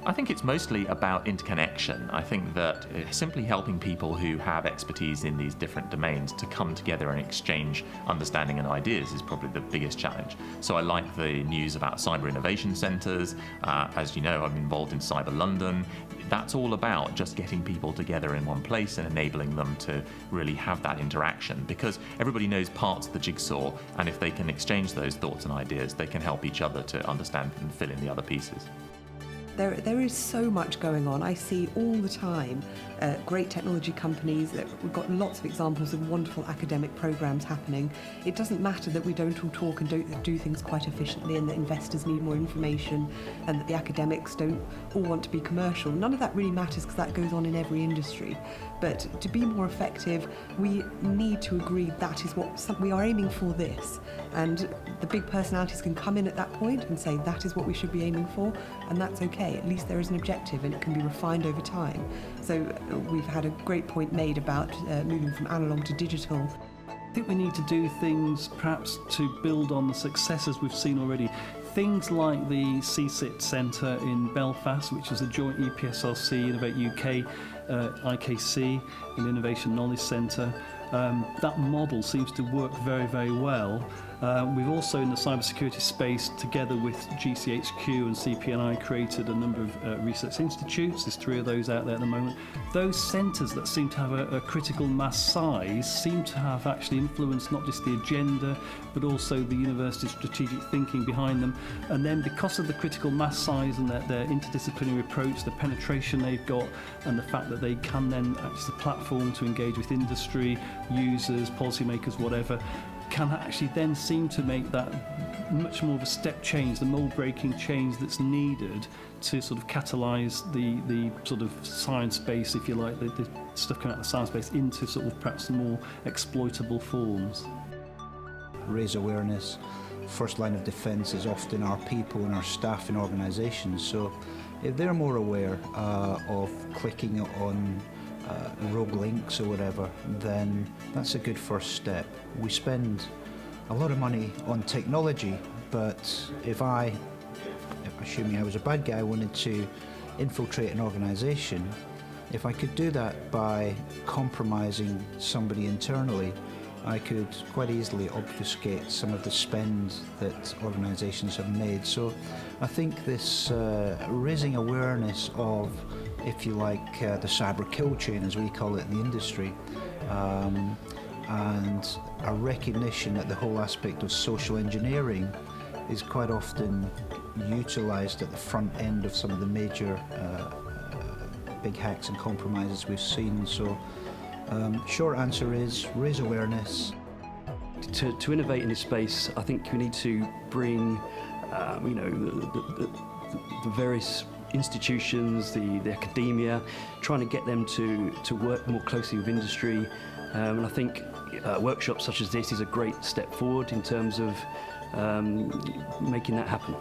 I think it's mostly about interconnection. I think that simply helping people who have expertise in these different domains to come together and exchange understanding and ideas is probably the biggest challenge. So I like the news about cyber innovation centres. As you know, I'm involved in Cyber London. That's all about just getting people together in one place and enabling them to really have that interaction, because everybody knows parts of the jigsaw, and if they can exchange those thoughts and ideas, they can help each other to understand and fill in the other pieces. There is so much going on. I see all the time great technology companies. We've got lots of examples of wonderful academic programs happening. It doesn't matter that we don't all talk and don't do things quite efficiently, and that investors need more information, and that the academics don't all want to be commercial. None of that really matters, because that goes on in every industry. But to be more effective, we need to agree that is what we are aiming for this. And the big personalities can come in at that point and say that is what we should be aiming for, and that's okay. At least there is an objective, and it can be refined over time. So we've had a great point made about moving from analog to digital. I think we need to do things perhaps to build on the successes we've seen already. Things like the CSIT Centre in Belfast, which is a joint EPSRC, Innovate UK, IKC, and Innovation Knowledge Centre. That model seems to work very, very well. We've also, in the cybersecurity space, together with GCHQ and CPNI, created a number of research institutes. There's 3 of those out there at the moment. Those centres that seem to have a critical mass size seem to have actually influenced not just the agenda, but also the university's strategic thinking behind them. And then, because of the critical mass size and their interdisciplinary approach, the penetration they've got, and the fact that they can then act as a platform to engage with industry, users, policymakers, whatever, can actually then seem to make that much more of a step change, the mold-breaking change that's needed to sort of catalyse the sort of science base, if you like, the stuff coming out of the science base into sort of perhaps more exploitable forms. Raise awareness. First line of defence is often our people and our staff in organisations, so if they're more aware of clicking on rogue links or whatever, then that's a good first step. We spend a lot of money on technology, but if assuming I was a bad guy, wanted to infiltrate an organisation, if I could do that by compromising somebody internally, I could quite easily obfuscate some of the spend that organisations have made. So I think this raising awareness of, if you like, the cyber kill chain, as we call it in the industry, and a recognition that the whole aspect of social engineering is quite often utilised at the front end of some of the major big hacks and compromises we've seen. So short answer is raise awareness. To innovate in this space, I think we need to bring the various institutions, the academia, trying to get them to work more closely with industry, and I think workshops such as this is a great step forward in terms of making that happen.